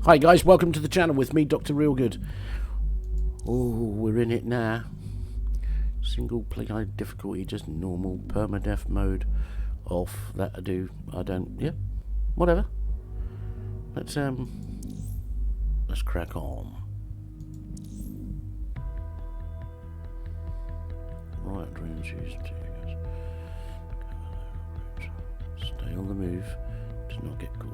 Hi guys, welcome to the channel with me, Dr. Realgood. Oh, we're in it now. Single player difficulty, just normal permadeath mode. Off, that I do. I don't, yeah, whatever. Let's crack on. Right, dreams used to stay on the move, does not get caught.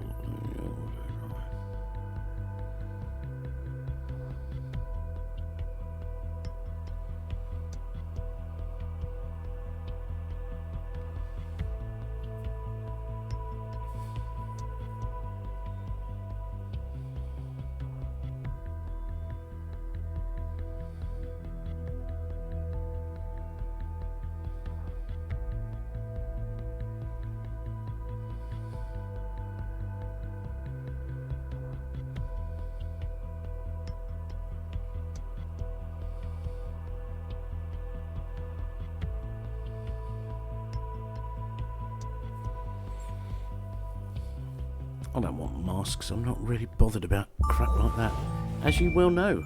I don't want masks, I'm not really bothered about crap like that, as you well know.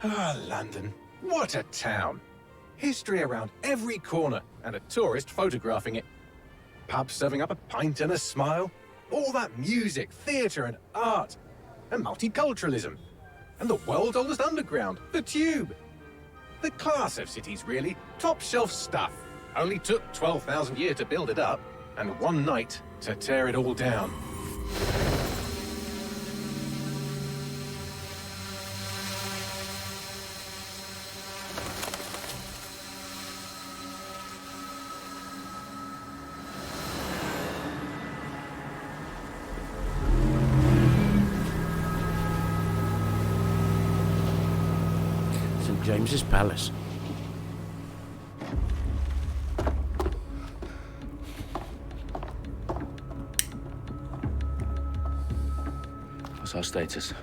Ah, London. What a town. History around every corner, and a tourist photographing it. Pubs serving up a pint and a smile. All that music, theatre and art. And multiculturalism. And the world's oldest underground, the Tube. The class of cities, really. Top shelf stuff. Only took 12,000 years to build it up. And one night to tear it all down. St. James's Palace. What's our status?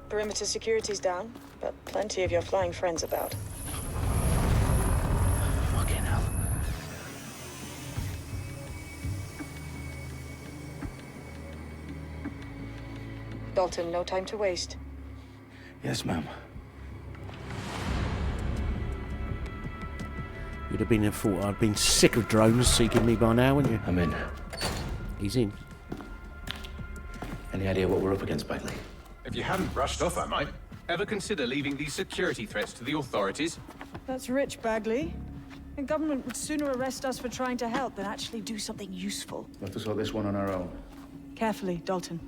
Perimeter security's down, but plenty of your flying friends about. Fucking hell. Dalton, no time to waste. Yes, ma'am. You'd have been in thought I'd been sick of drones seeking me by now, wouldn't you? I'm in. He's in. Any idea what we're up against, Bagley? If you hadn't brushed off, I might. Ever consider leaving these security threats to the authorities? That's rich, Bagley. The government would sooner arrest us for trying to help than actually do something useful. We'll have to sort this one on our own. Carefully, Dalton.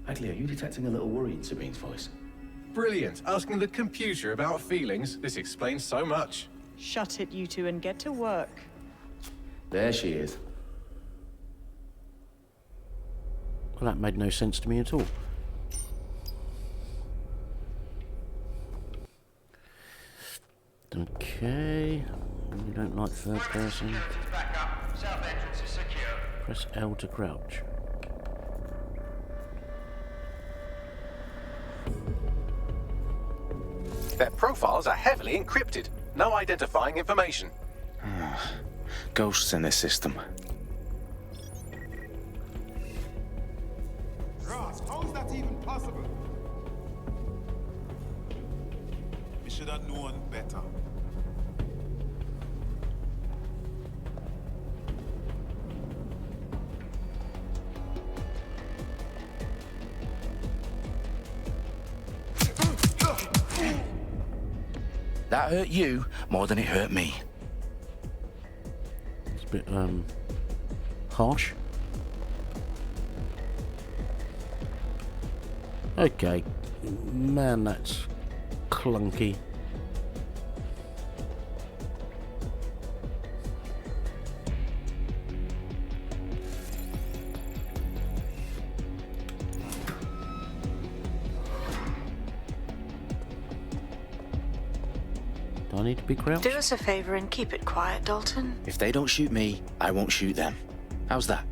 Bagley, are you detecting a little worry in Sabine's voice? Brilliant. Asking the computer about feelings. This explains so much. Shut it, you two, and get to work. There she is. Well, that made no sense to me at all. Okay. You don't like third person. Press L to crouch. Their profiles are heavily encrypted. No identifying information. Ghosts in this system. Ross, how is that even possible? We should have known better. That hurt you more than it hurt me. It's a bit, harsh. Okay. Man, that's clunky. Do I need to be crouched? Do us a favor and keep it quiet, Dalton. If they don't shoot me, I won't shoot them. How's that?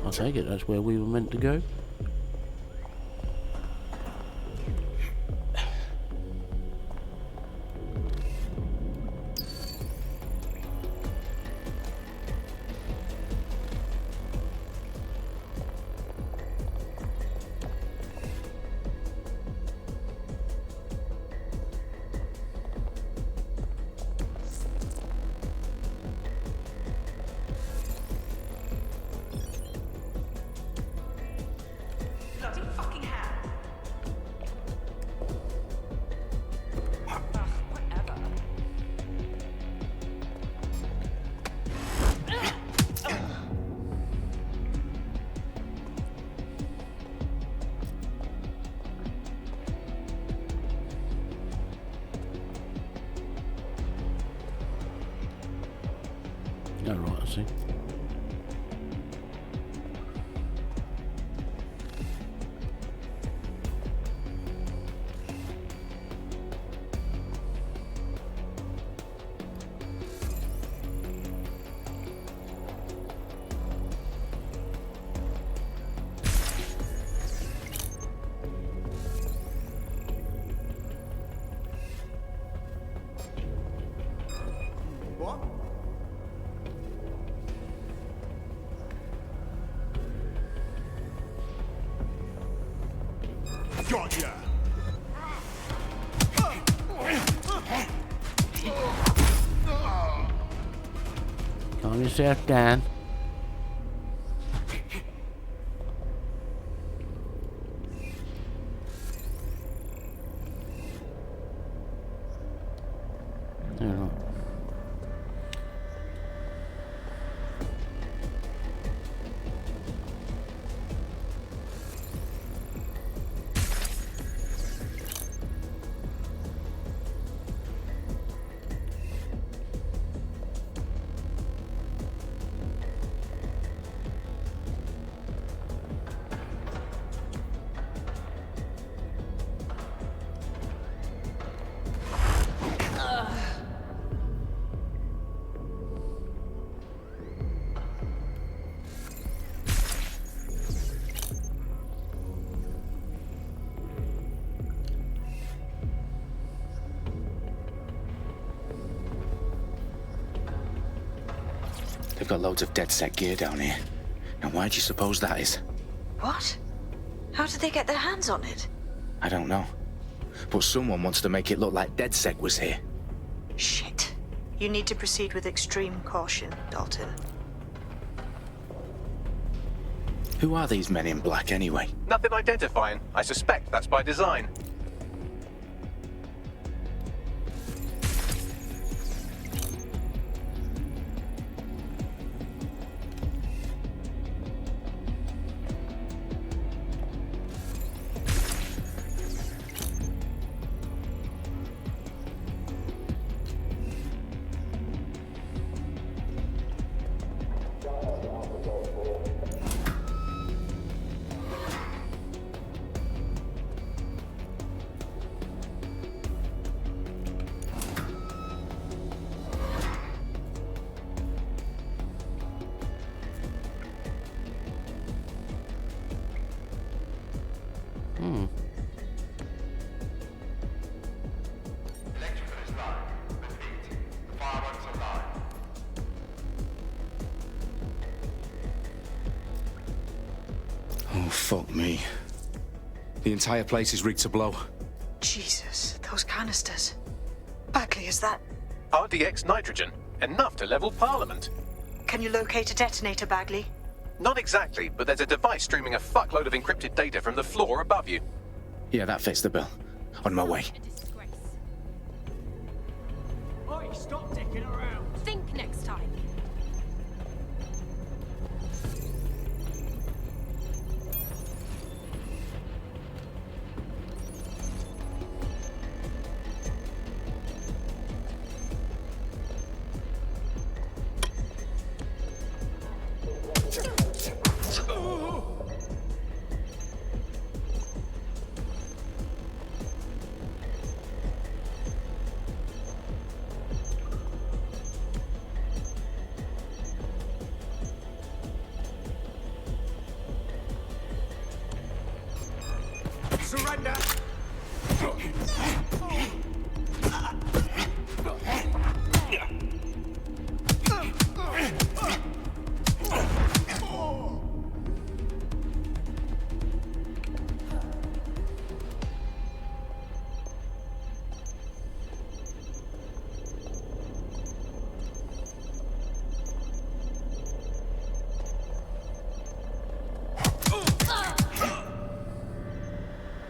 I take it that's where we were meant to go. Bloody fucking hell. Whatever. Oh, right, I see. What? Got ya! Calm yourself down. Yeah, right. They've got loads of DedSec gear down here. Now, why do you suppose that is? What? How did they get their hands on it? I don't know. But someone wants to make it look like DedSec was here. Shit. You need to proceed with extreme caution, Dalton. Who are these men in black, anyway? Nothing identifying. I suspect that's by design. Oh, fuck me. The entire place is rigged to blow. Jesus, those canisters. Bagley, is that... RDX nitrogen. Enough to level Parliament. Can you locate a detonator, Bagley? Not exactly, but there's a device streaming a fuckload of encrypted data from the floor above you. Yeah, that fits the bill. On my way. Oi, stop dicking around. Think next time. surrender.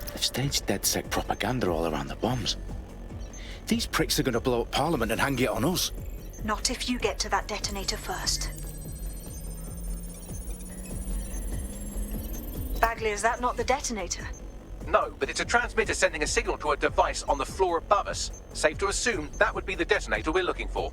They've staged DedSec propaganda all around the bombs. These pricks are going to blow up Parliament and hang it on us. Not if you get to that detonator first. Bagley, is that not the detonator? No, but it's a transmitter sending a signal to a device on the floor above us. Safe to assume that would be the detonator we're looking for.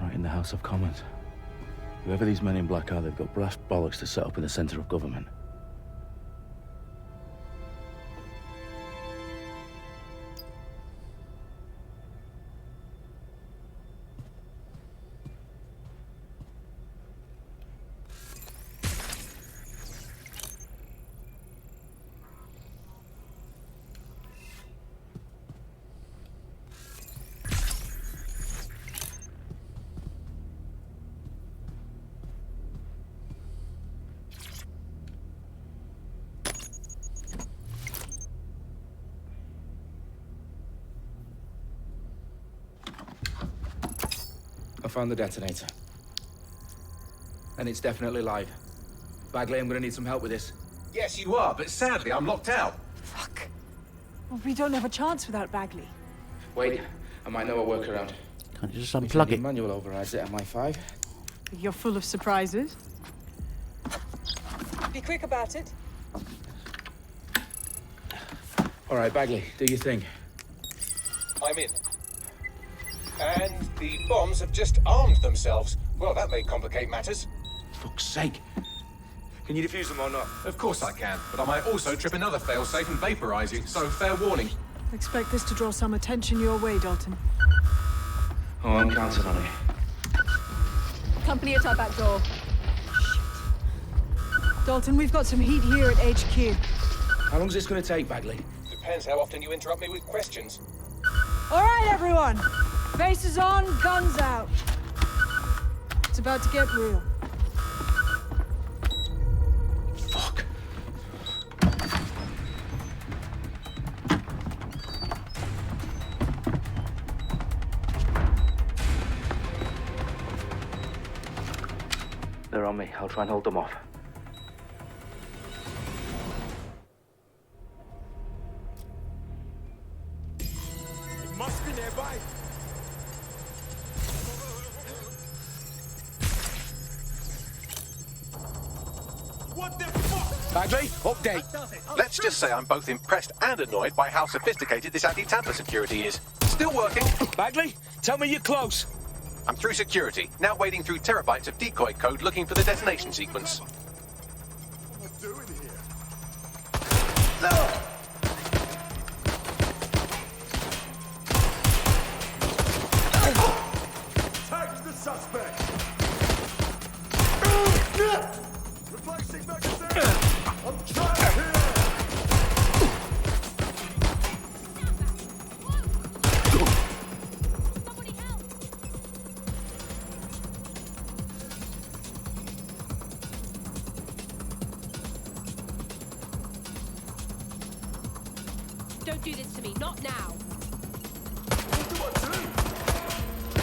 Right in the House of Commons. Whoever these men in black are, they've got brass bollocks to set up in the centre of government. I found the detonator. And it's definitely live. Bagley, I'm gonna need some help with this. Yes, you are, but sadly I'm locked out. Fuck. Well, we don't have a chance without Bagley. Wait, I might know a workaround. Can't you just unplug it? Manual overrides it, MI5. You're full of surprises. Be quick about it. All right, Bagley, do your thing. I'm in. And the bombs have just armed themselves. Well, that may complicate matters. Fuck's sake. Can you defuse them or not? Of course I can, but I might also trip another failsafe and vaporize you, so fair warning. Expect this to draw some attention your way, Dalton. Oh, I'm counting on it. Company at our back door. Shit. Dalton, we've got some heat here at HQ. How long is this gonna take, Bagley? Depends how often you interrupt me with questions. All right, everyone. Faces on, guns out. It's about to get real. Fuck. They're on me. I'll try and hold them off. It must be nearby. What the fuck? Bagley, update. Let's just say I'm both impressed and annoyed by how sophisticated this anti-tamper security is. Still working. Bagley, tell me you're close. I'm through security, now wading through terabytes of decoy code looking for the detonation sequence. What am I doing here? Tag the suspect. Replacing magazine. I'm trapped here. Don't do this to me, not now. What do I do?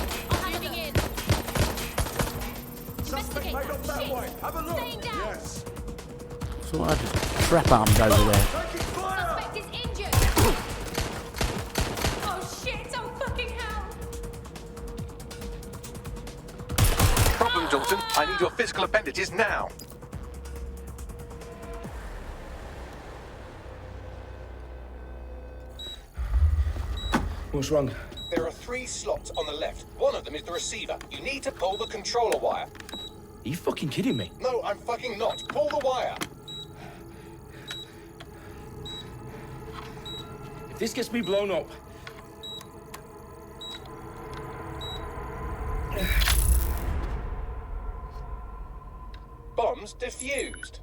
Suspect made off that way. Have a look. Staying down. Yes. So I just trap armed over there. Taking fire. Suspect is injured. Oh shit! Oh fucking hell! Problem, Dalton. I need your physical appendages now. What's wrong? There are 3 slots on the left. One of them is the receiver. You need to pull the controller wire. Are you fucking kidding me? No, I'm fucking not. Pull the wire. If this gets me blown up... Bombs defused.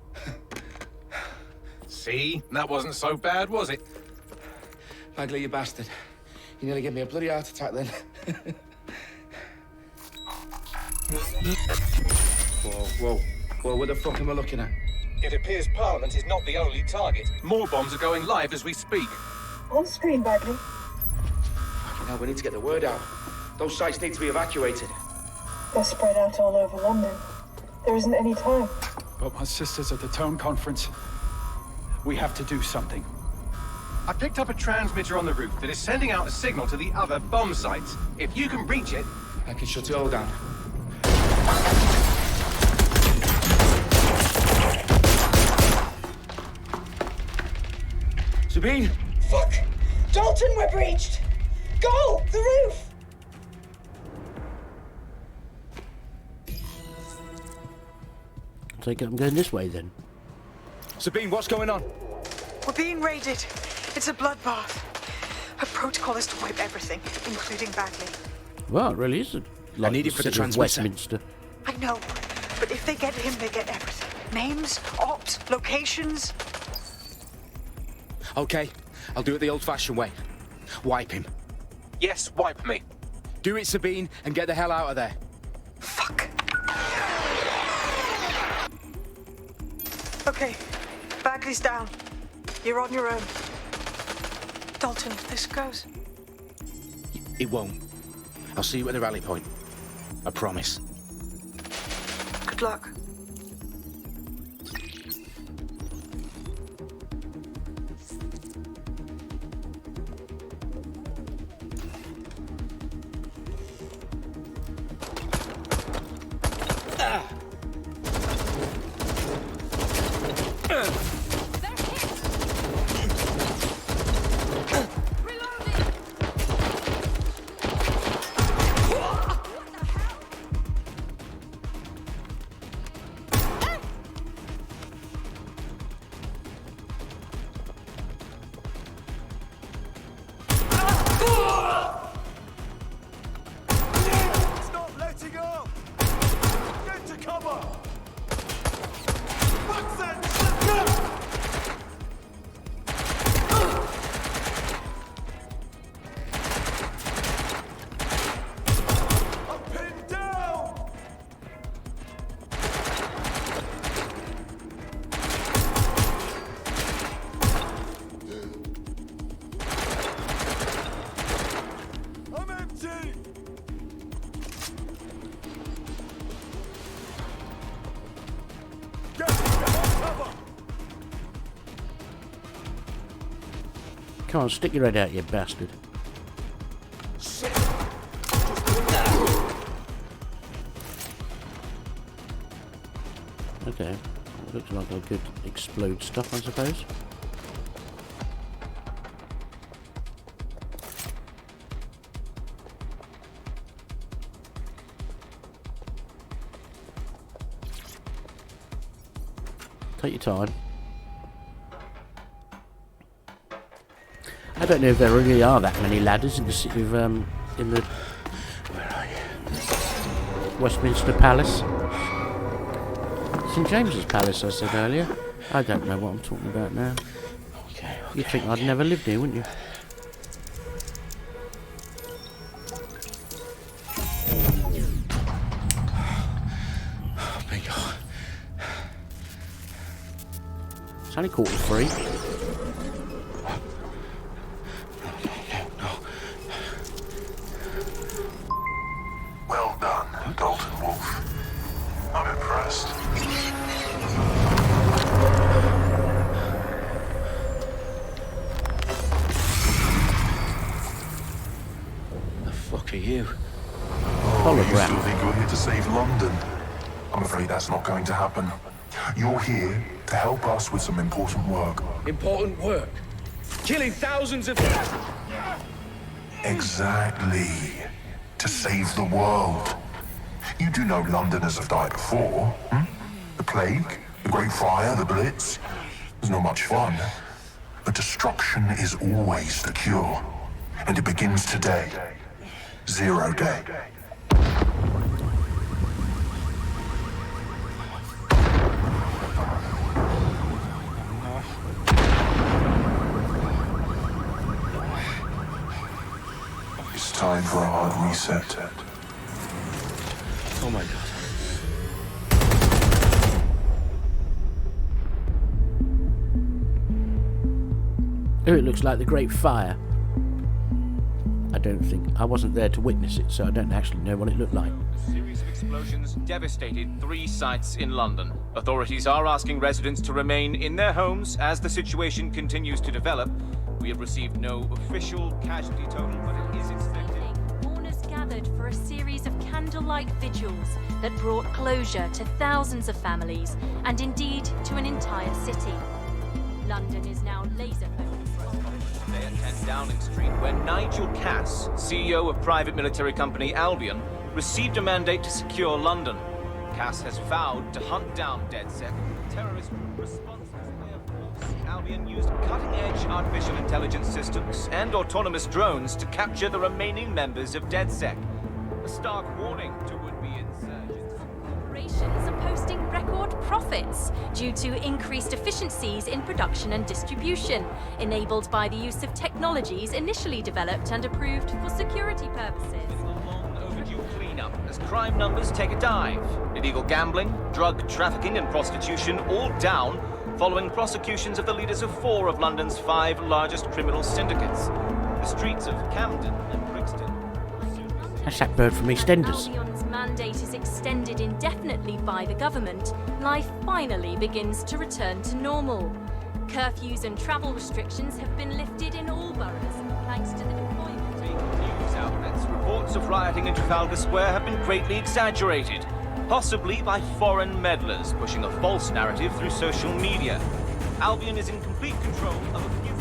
See? That wasn't so bad, was it? Bagley, you bastard. You nearly gave me a bloody heart attack then. Whoa. What the fuck am I looking at? It appears Parliament is not the only target. More bombs are going live as we speak. On screen, Bagley. Fucking hell, we need to get the word out. Those sites need to be evacuated. They're spread out all over London. There isn't any time. But my sister's at the town conference. We have to do something. I picked up a transmitter on the roof that is sending out a signal to the other bomb sites. If you can reach it... I can shut it all down. Sabine! Fuck! Dalton, we're breached! Go! The roof! Take it, I'm going this way then. Sabine, what's going on? We're being raided. It's a bloodbath. Her protocol is to wipe everything, including Bagley. Well, it really is like need the it for the city of transmitter. Westminster. I know, but if they get him, they get everything. Names, ops, locations. Okay, I'll do it the old-fashioned way. Wipe him. Yes, wipe me. Do it, Sabine, and get the hell out of there. Fuck. Okay, Bagley's down. You're on your own. Dalton, if this goes... It won't. I'll see you at the rally point. I promise. Good luck. Stop letting up. Get to cover. Fuck that. I'm pinned down. I'm empty. Get cover. Come on, stick your head out, you bastard. Okay, looks like I could explode stuff, I suppose. Take your time. I don't know if there really are that many ladders in the city of in the Westminster Palace. St James's Palace, I said earlier. I don't know what I'm talking about now. Okay. You'd think I'd never lived here, wouldn't you? Bingo. It's only 3:15. Well done, Dalton Wolf. I'm fuck are you? Oh, you still think you're here to save London? I'm afraid that's not going to happen. You're here to help us with some important work. Important work? Killing thousands of... Exactly. To save the world. You do know Londoners have died before, hmm? The plague, the Great Fire, the Blitz. It's not much fun. But destruction is always the cure. And it begins today. 0 day. It's time for a hard reset. Oh my god. Oh, it looks like the Great Fire. I wasn't there to witness it, so I don't actually know what it looked like. A series of explosions devastated 3 sites in London. Authorities are asking residents to remain in their homes as the situation continues to develop. We have received no official casualty total, but it is expected. Mourners gathered for a series of candlelight vigils that brought closure to thousands of families and indeed to an entire city. London is now laser focused. Today at 10 Downing Street, where Nigel Cass, CEO of private military company Albion, received a mandate to secure London. Cass has vowed to hunt down DedSec, terrorist group responsible for their force. Albion used cutting-edge artificial intelligence systems and autonomous drones to capture the remaining members of DedSec. A stark warning to would-be insurgents. Corporations are posting record profits due to increased efficiencies in production and distribution, enabled by the use of technologies initially developed and approved for security purposes. A long overdue cleanup as crime numbers take a dive. Illegal gambling, drug trafficking and prostitution all down following prosecutions of the leaders of 4 of London's 5 largest criminal syndicates. The streets of Camden and Brixton. That's that bird from EastEnders. Albion's mandate is extended indefinitely by the government. Life finally begins to return to normal. Curfews and travel restrictions have been lifted in all boroughs, thanks to the deployment. News outlets' reports of rioting in Trafalgar Square have been greatly exaggerated, possibly by foreign meddlers pushing a false narrative through social media. Albion is in complete control of a few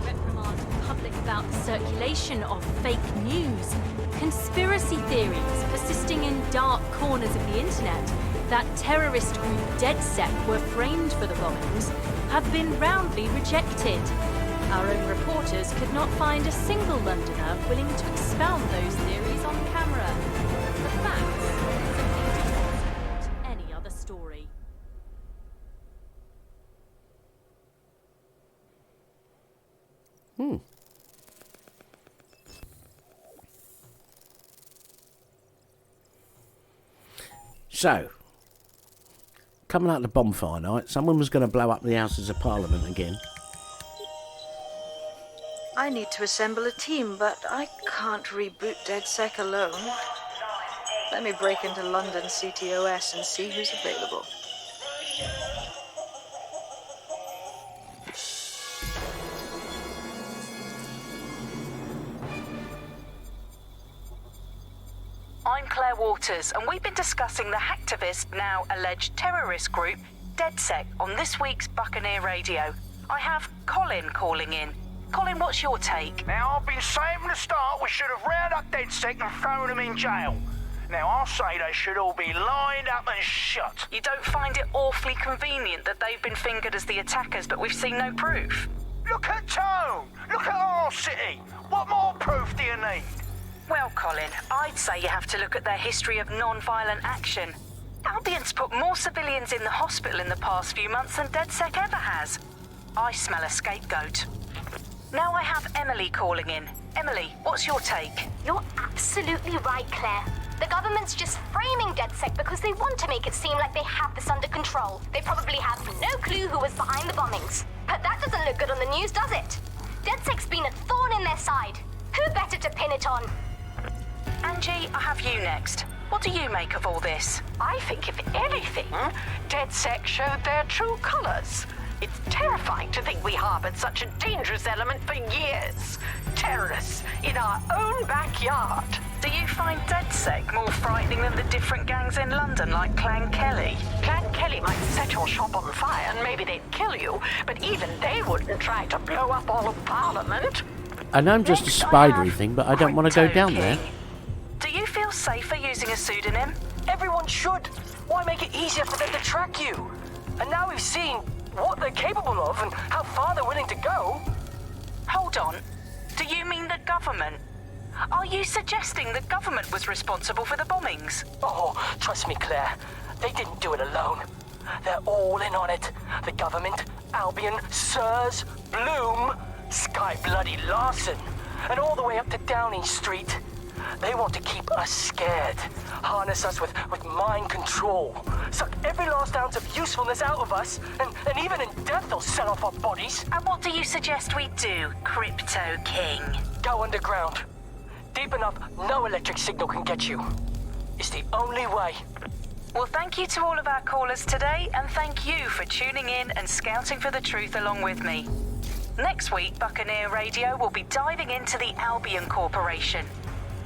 reprimand the public about the circulation of fake news. Conspiracy theories persisting in dark corners of the internet that terrorist group DedSec were framed for the bombings have been roundly rejected. Our own reporters could not find a single Londoner willing to expound those theories on camera. The facts simply do not support any other story. So, coming out of the bonfire night, someone was going to blow up the Houses of Parliament again. I need to assemble a team, but I can't reboot DedSec alone. Let me break into London CTOS and see who's available. I'm Claire Waters, and we've been discussing the hacktivist, now alleged terrorist group, DedSec, on this week's Buccaneer Radio. I have Colin calling in. Colin, what's your take? Now, I've been saying from the start we should have rounded up DedSec and thrown them in jail. Now, I'll say they should all be lined up and shot. You don't find it awfully convenient that they've been fingered as the attackers, but we've seen no proof? Look at Tone! Look at our city! What more proof do you need? Well, Colin, I'd say you have to look at their history of non-violent action. Albion's put more civilians in the hospital in the past few months than DedSec ever has. I smell a scapegoat. Now I have Emily calling in. Emily, what's your take? You're absolutely right, Claire. The government's just framing DedSec because they want to make it seem like they have this under control. They probably have no clue who was behind the bombings. But that doesn't look good on the news, does it? DedSec's been a thorn in their side. Who better to pin it on? Angie, I have you next. What do you make of all this? I think, if anything, DedSec showed their true colors. It's terrifying to think we harbored such a dangerous element for years. Terrorists in our own backyard. you find DedSec more frightening than the different gangs in London, like Clan Kelly? Clan Kelly might set your shop on fire and maybe they'd kill you, but even they wouldn't try to blow up all of Parliament. I know I'm just a spidery thing, but I don't want to go down there. Do you feel safer using a pseudonym? Everyone should. Why make it easier for them to track you? And now we've seen what they're capable of and how far they're willing to go. Hold on. Do you mean the government? Are you suggesting the government was responsible for the bombings? Oh, trust me, Claire. They didn't do it alone. They're all in on it. The government, Albion, Sirs, Bloom, Sky Bloody Larson, and all the way up to Downing Street. They want to keep us scared, harness us with mind control, suck every last ounce of usefulness out of us, and even in death they'll sell off our bodies. And what do you suggest we do, Crypto King? Go underground. Deep enough, no electric signal can get you. It's the only way. Well, thank you to all of our callers today, and thank you for tuning in and scouting for the truth along with me. Next week, Buccaneer Radio will be diving into the Albion Corporation.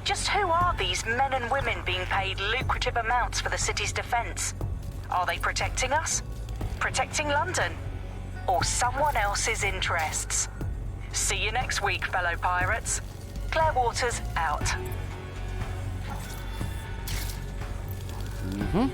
Just who are these men and women being paid lucrative amounts for the city's defense? Are they protecting us? Protecting London? Or someone else's interests? See you next week, fellow pirates. Claire Waters out. Mm-hmm.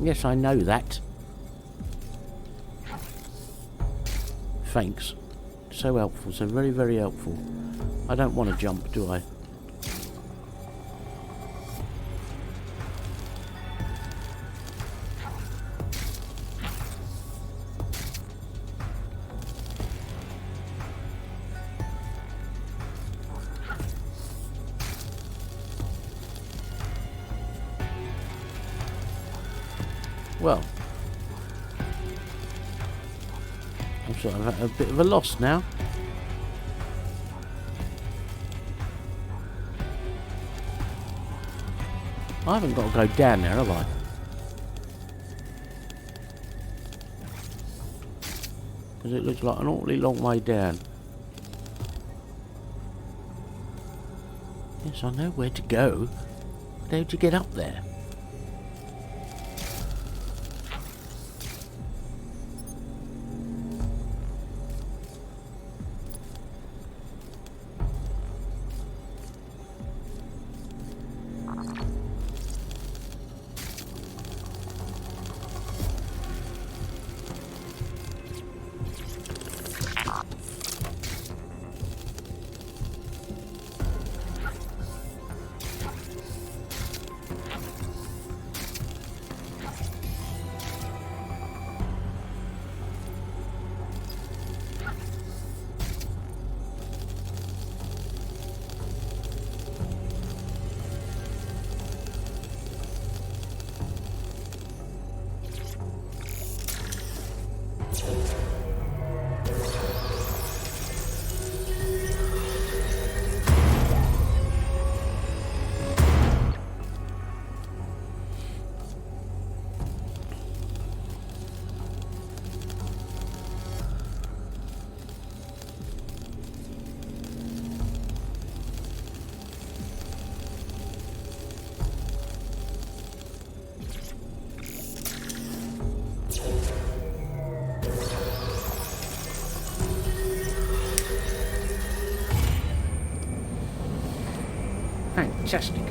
Yes, I know that. Thanks. So helpful, so very, very helpful. I don't want to jump, do I? Well, I'm sort of at a bit of a loss now. I haven't got to go down there, have I? Because it looks like an awfully long way down. Yes, I know where to go. But how'd you get up there? Fantastic.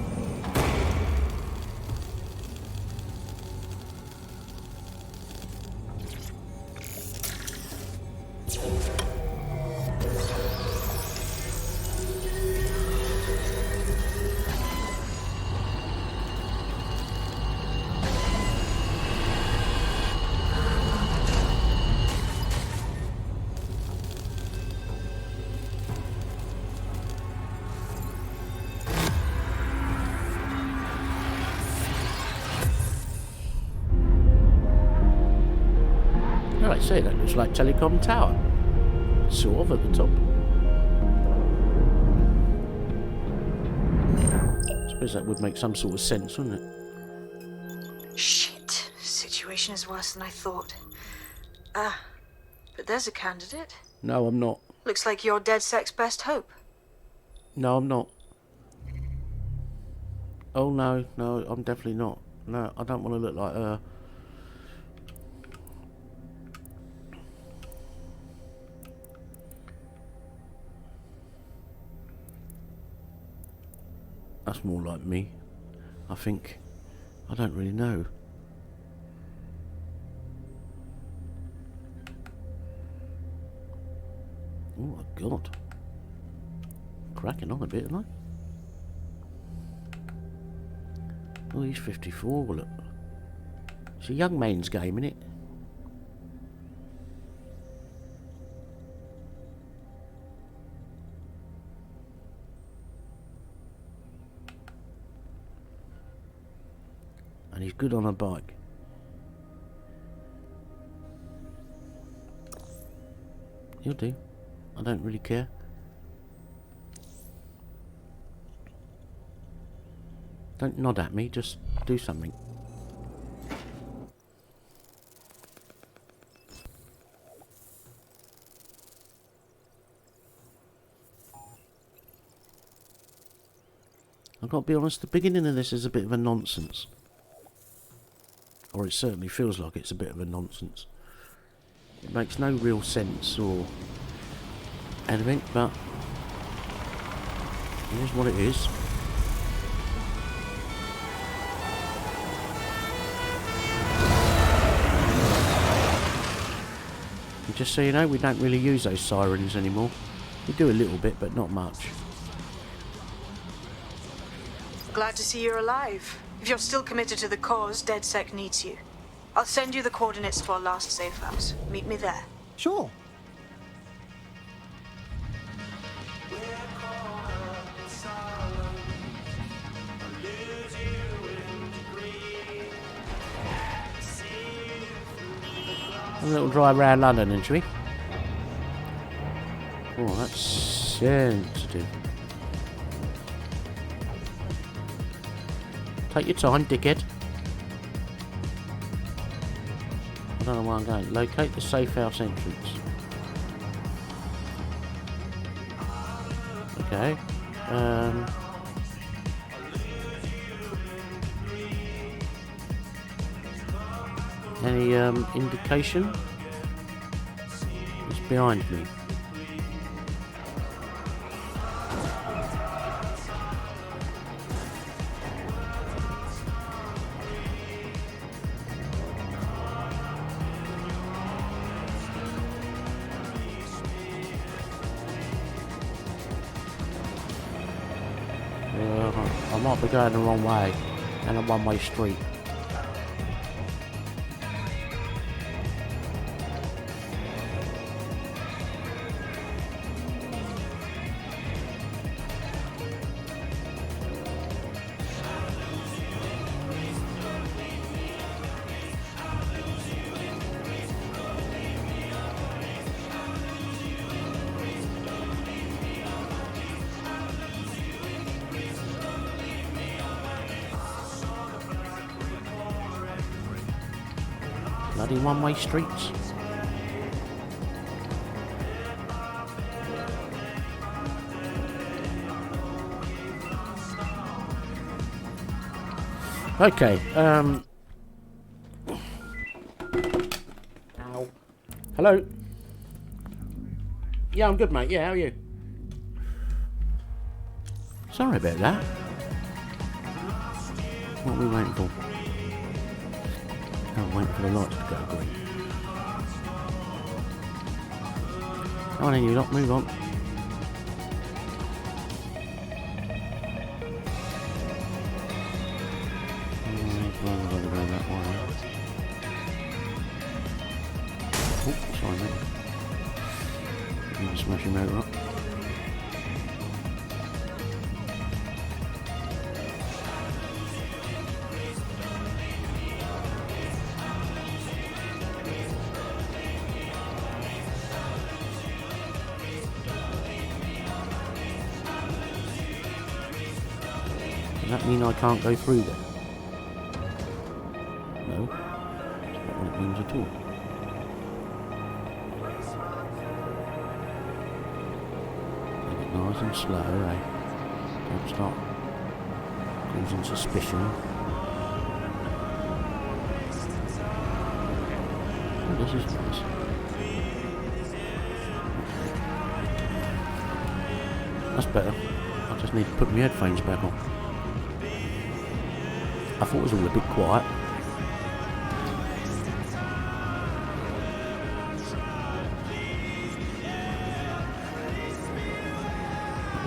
I say that looks like Telecom Tower, sort of at the top. suppose that would make some sort of sense, wouldn't it? Shit. Situation is worse than I thought. But there's a candidate. No, I'm not. Looks like you're DedSec's best hope. No, I'm not. Oh, no, I'm definitely not. No, I don't want to look like her. That's more like me, I think. I don't really know. Oh my God. Cracking on a bit, aren't I? Oh, he's 54, look. It's a young man's game, isn't it? And he's good on a bike. He'll do. I don't really care. Don't nod at me, just do something. I've got to be honest, the beginning of this is a bit of a nonsense. Or it certainly feels like it's a bit of a nonsense. It makes no real sense or anything, but it is what it is. And just so you know, we don't really use those sirens anymore. We do a little bit, but not much. Glad to see you're alive. If you're still committed to the cause, DedSec needs you. I'll send you the coordinates to our last safe house. Meet me there. Sure. A little drive around London, isn't we? Oh, that's sensitive. Take your time, dickhead. I don't know where I'm going. Locate the safe house entrance. Okay. Any indication? It's behind me. I might be going the wrong way, and a one-way street. Bloody one-way streets. Okay, Ow. Hello? Yeah, I'm good, mate. Yeah, how are you? Sorry about that. What are we waiting for? I'm waiting for the lights to go green. Come on in, you lot, move on. That way. Oh, sorry, mate. I'm going to smash your motor up. that mean I can't go through there? No. That's not what it means at all. Take it nice and slow, eh? Don't start causing suspicion. Oh, this is nice. That's better. I just need to put my headphones back on. I thought it was all a bit quiet.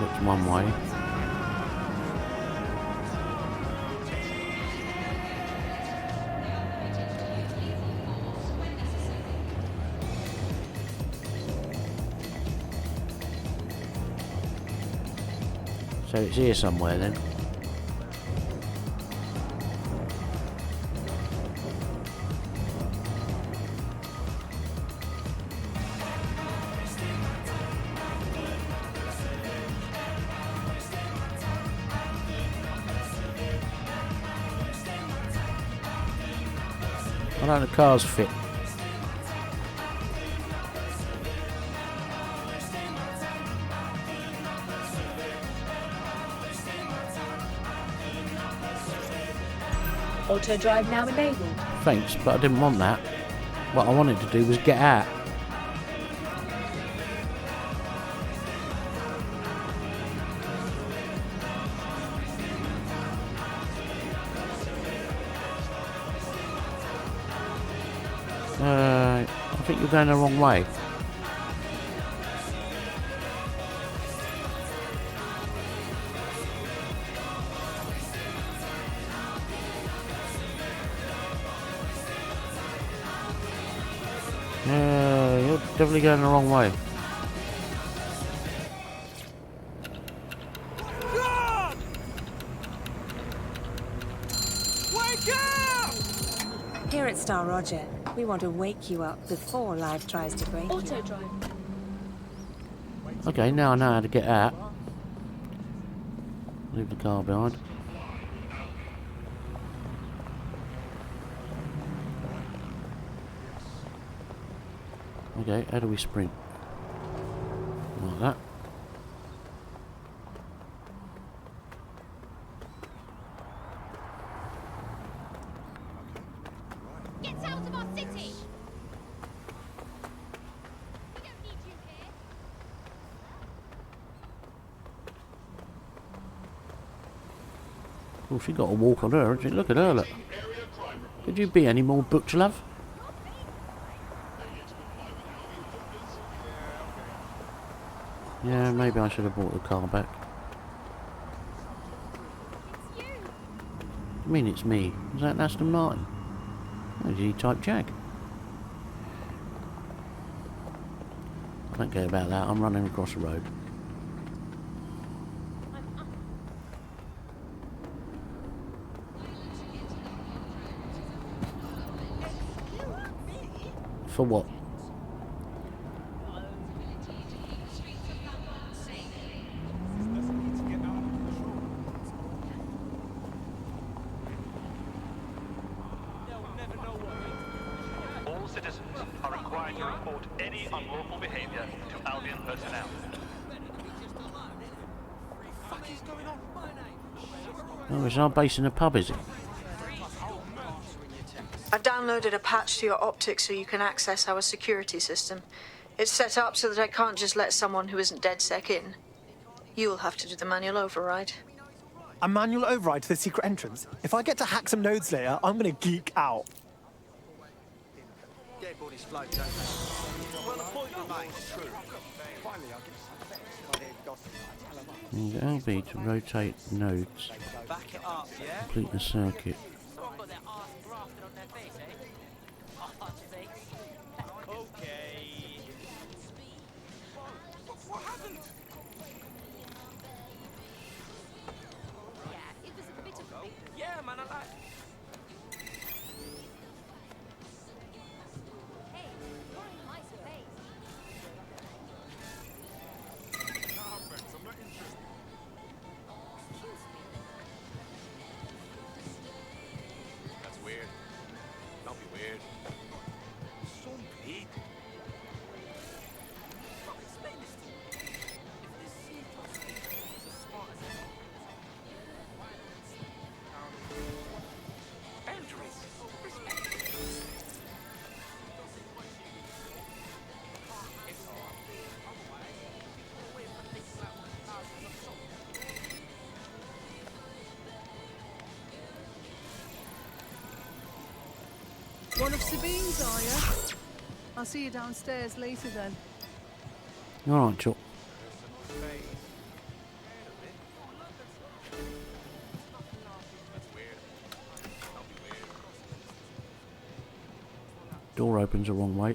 Looks one way. So it's here somewhere then. I don't know, the cars fit. Auto drive now enabled. Thanks, but I didn't want that. What I wanted to do was get out. I think you're going the wrong way. You're definitely going the wrong way. Here at Star Roger, we want to wake you up before life tries to break you. Auto drive. Okay, now I know how to get out. Leave the car behind. Okay, how do we sprint? Like that. Get out of our city! We don't need you here. Oh, she got a walk on her, hasn't she? Look at her, look. Could you be any more butch, love? Yeah, maybe I should have brought the car back. I mean, it's me. Is that Aston Martin? Oh, G-type Jag. I don't care about that. I'm running across the road. For what? All citizens are required to report any unlawful behavior to Albion personnel. Oh, it's our base in a pub, is it? I've downloaded a patch to your optics so you can access our security system. It's set up so that I can't just let someone who isn't DedSec in. You'll have to do the manual override. A manual override to the secret entrance? If I get to hack some nodes later, I'm gonna geek out. Dead bodies float, don't they? Well, the point remains true. Finally, I'll Use LB to rotate nodes. back it up, yeah? Complete the circuit. Yeah, man, I like. One of Sabine's, are you? I'll see you downstairs later then. All right, Chuck. Door opens the wrong way.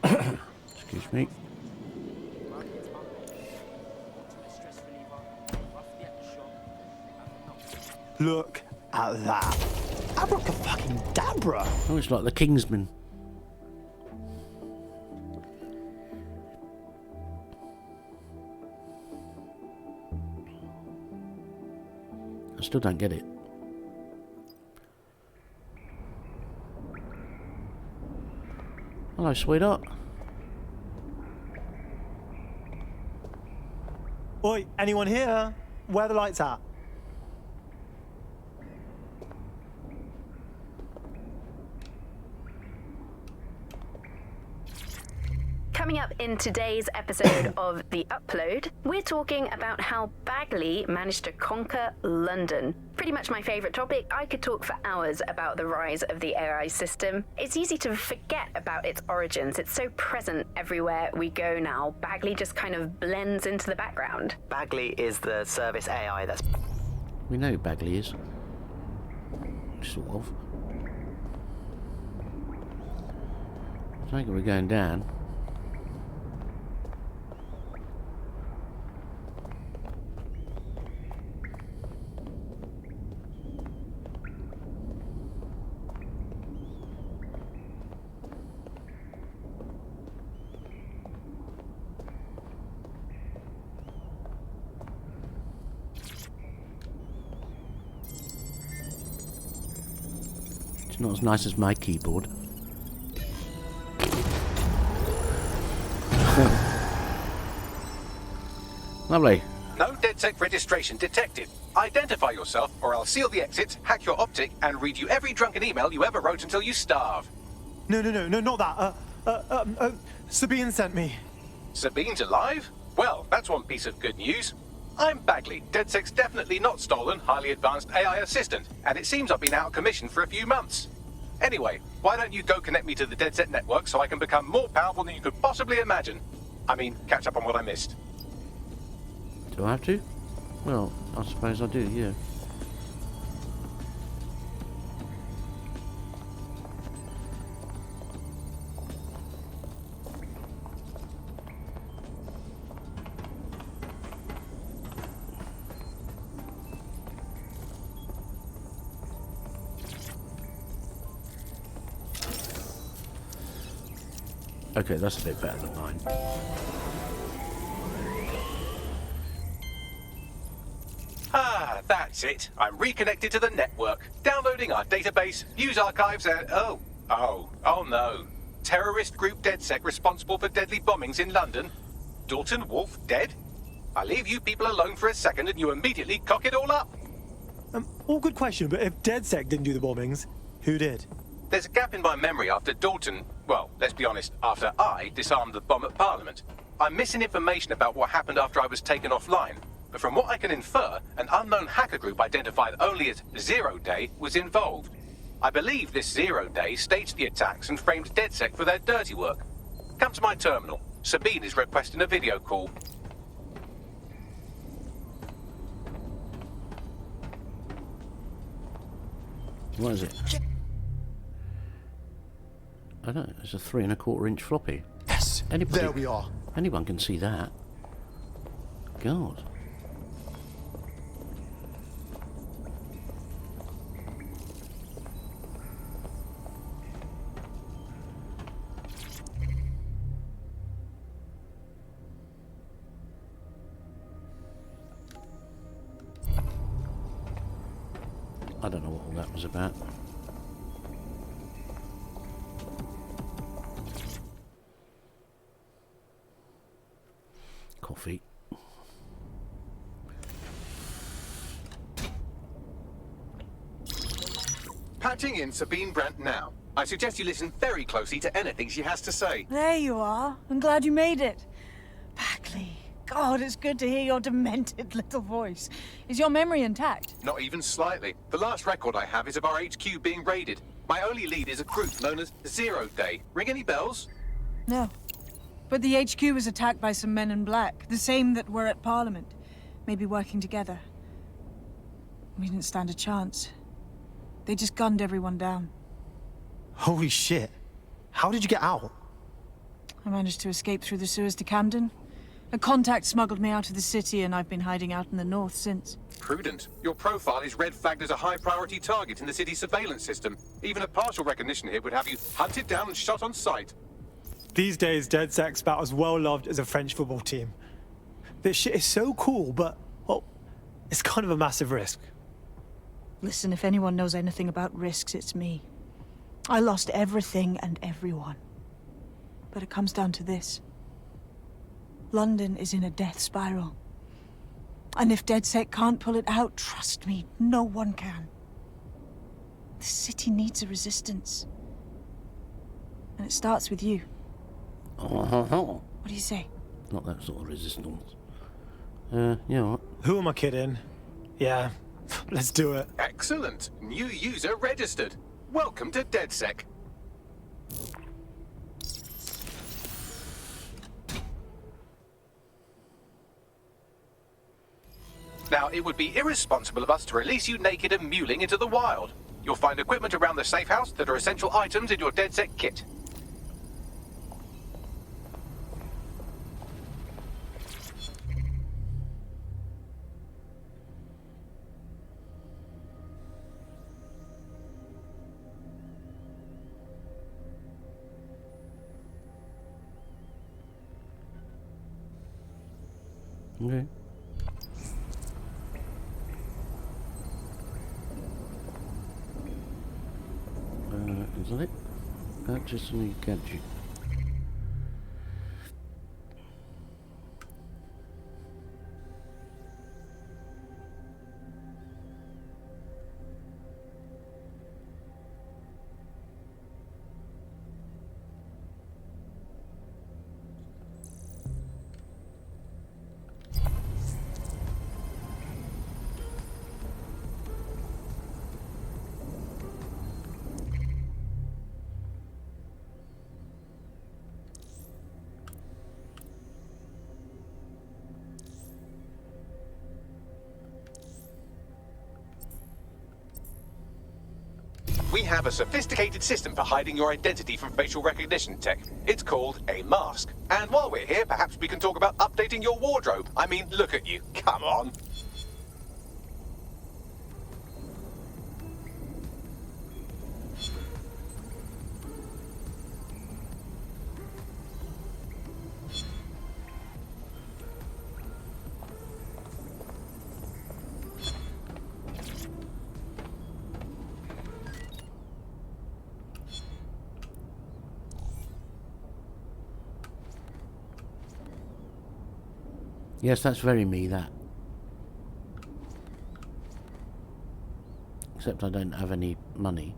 Excuse me. Look at that. Abracadabra. Oh, it's like the Kingsman. I still don't get it. Hello, sweetheart. Oi, anyone here? Where are the lights at? Coming up in today's episode of The Upload, we're talking about how Bagley managed to conquer London. Pretty much my favourite topic. I could talk for hours about the rise of the AI system. It's easy to forget about its origins. It's so present everywhere we go now. Bagley just kind of blends into the background. Bagley is the service AI that's... We know who Bagley is. Sort of. I think we're going down. It's not as nice as my keyboard. Lovely. No DedSec registration detected. Identify yourself, or I'll seal the exits, hack your optic, and read you every drunken email you ever wrote until you starve. No, not that. Sabine sent me. Sabine's alive? Well, that's one piece of good news. I'm Bagley, DedSec's definitely not stolen, highly advanced AI assistant, and it seems I've been out of commission for a few months. Anyway, why don't you go connect me to the DedSec network so I can become more powerful than you could possibly imagine? I mean, catch up on what I missed. Do I have to? Well, I suppose I do, yeah. Okay, that's a bit better than mine. Ah, that's it. I'm reconnected to the network. Downloading our database, news archives, and... Oh no. Terrorist group DedSec responsible for deadly bombings in London. Dalton Wolfe dead? I leave you people alone for a second and you immediately cock it all up. All good question, but if DedSec didn't do the bombings, who did? There's a gap in my memory after Dalton... Well, let's be honest, after I disarmed the bomb at Parliament. I'm missing information about what happened after I was taken offline. But from what I can infer, an unknown hacker group identified only as Zero Day was involved. I believe this Zero Day staged the attacks and framed DedSec for their dirty work. Come to my terminal. Sabine is requesting a video call. What is it? I don't know, it's a 3 1/4 inch floppy. Yes, there we are. Anyone can see that. God. I don't know what all that was about. Coffee. Patching in Sabine Brandt now. I suggest you listen very closely to anything she has to say. There you are. I'm glad you made it. Bagley. God, it's good to hear your demented little voice. Is your memory intact? Not even slightly. The last record I have is of our HQ being raided. My only lead is a group known as Zero Day. Ring any bells? No. But the HQ was attacked by some men in black, the same that were at Parliament. Maybe working together. We didn't stand a chance. They just gunned everyone down. Holy shit. How did you get out? I managed to escape through the sewers to Camden. A contact smuggled me out of the city, and I've been hiding out in the north since. Prudent. Your profile is red flagged as a high-priority target in the city's surveillance system. Even a partial recognition here would have you hunted down and shot on sight. These days, DedSec's about as well loved as a French football team. This shit is so cool, but, well, it's kind of a massive risk. Listen, if anyone knows anything about risks, it's me. I lost everything and everyone. But it comes down to this. London is in a death spiral. And if DedSec can't pull it out, trust me, no one can. The city needs a resistance. And it starts with you. What do you say? Not that sort of resistance. You know what? Who am I kidding? Yeah, let's do it. Excellent. New user registered. Welcome to DedSec. Now, it would be irresponsible of us to release you naked and mewling into the wild. You'll find equipment around the safe house that are essential items in your DedSec kit. Okay. Is that it? Purchase a new gadget. We have a sophisticated system for hiding your identity from facial recognition tech. It's called a mask. And while we're here, perhaps we can talk about updating your wardrobe. I mean, look at you. Come on. Yes, that's very me, that. Except I don't have any money.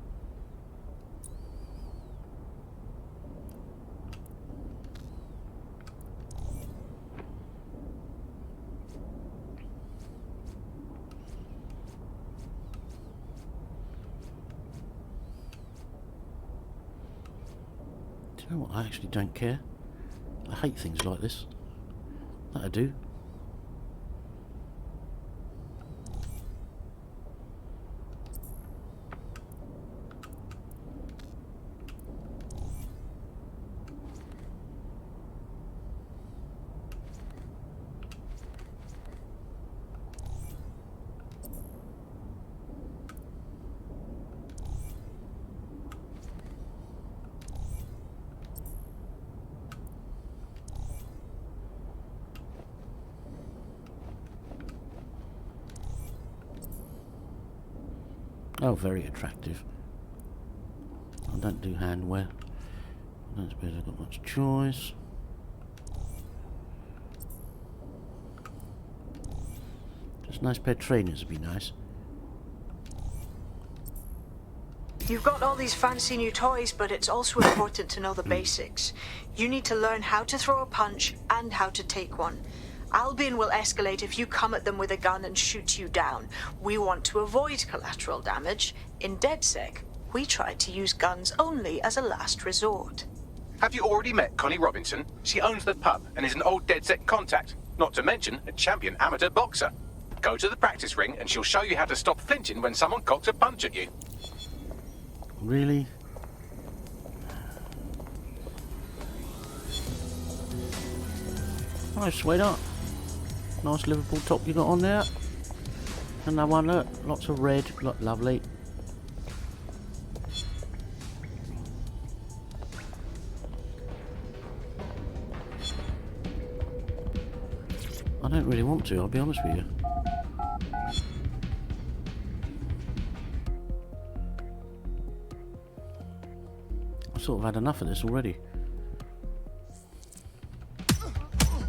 Do you know what? I actually don't care. I hate things like this. That I do. Oh, very attractive. I don't do handwear. I don't suppose I've got much choice. Just a nice pair of trainers would be nice. You've got all these fancy new toys, but it's also important to know the basics. You need to learn how to throw a punch and how to take one. Albion will escalate if you come at them with a gun and shoot you down. We want to avoid collateral damage. In DedSec, We tried to use guns only as a last resort. Have you already met Connie Robinson? She owns the pub and is an old DedSec contact, not to mention a champion amateur boxer. Go to the practice ring and she'll show you how to stop flinching when someone cocks a punch at you. Really? Nice, sweetheart. Nice Liverpool top you got on there. And that one, look, lots of red, look lovely. I don't really want to, I'll be honest with you. I've sort of had enough of this already.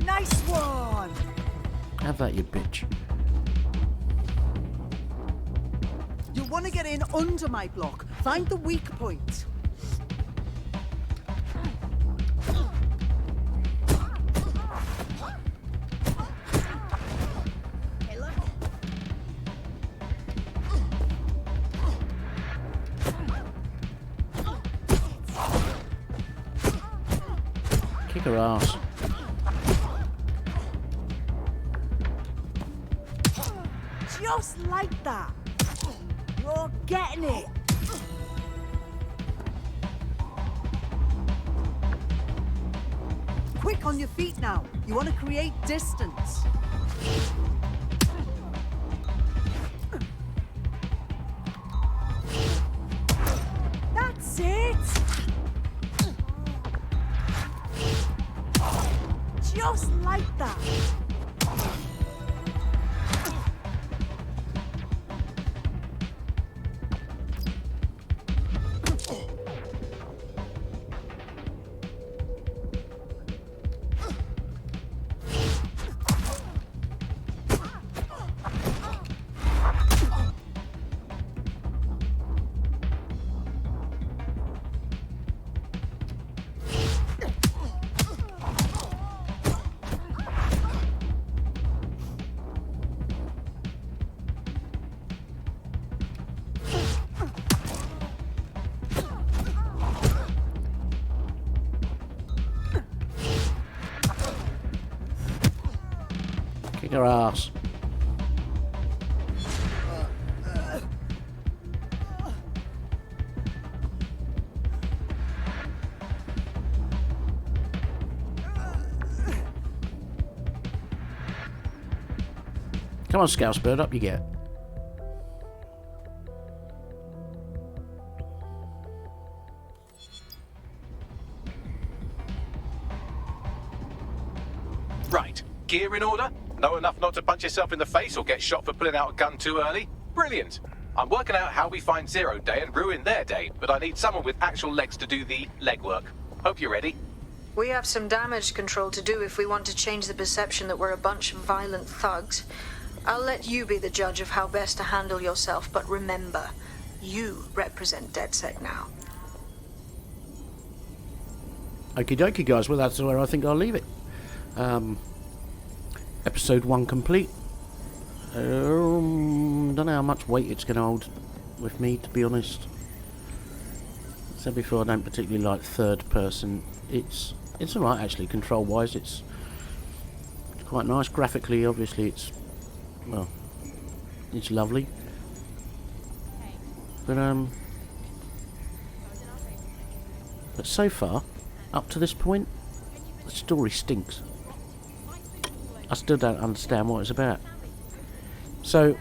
Nice one! Have that, you bitch. You want to get in under my block. Find the weak point. Kick her ass. Just like that. You're getting it. Quick on your feet now. You want to create distance. That's it. Just like that. Kick her ass. Come on, Scouse Bird, up you get. Right, gear in order? Know enough not to punch yourself in the face or get shot for pulling out a gun too early? Brilliant. I'm working out how we find Zero Day and ruin their day, but I need someone with actual legs to do the legwork. Hope you're ready. We have some damage control to do if we want to change the perception that we're a bunch of violent thugs. I'll let you be the judge of how best to handle yourself, but remember, you represent DedSec now. Okie dokie, guys. Well, that's where I think I'll leave it. Episode 1 complete. Don't know how much weight it's going to hold with me, to be honest. I said before, I don't particularly like third person. It's alright, actually, control-wise. It's quite nice. Graphically, obviously, it's lovely. But so far, up to this point, the story stinks. I still don't understand what it's about. So,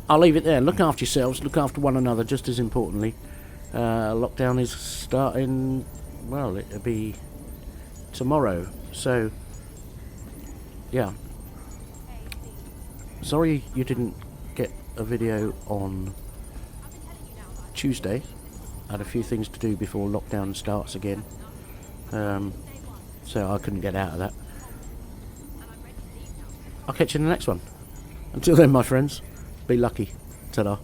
I'll leave it there. Look after yourselves, look after one another, just as importantly. Lockdown is starting, well, it'll be tomorrow. So, yeah. Sorry you didn't get a video on Tuesday. I had a few things to do before lockdown starts again. So I couldn't get out of that. I'll catch you in the next one. Until then, my friends, be lucky. Ta-da.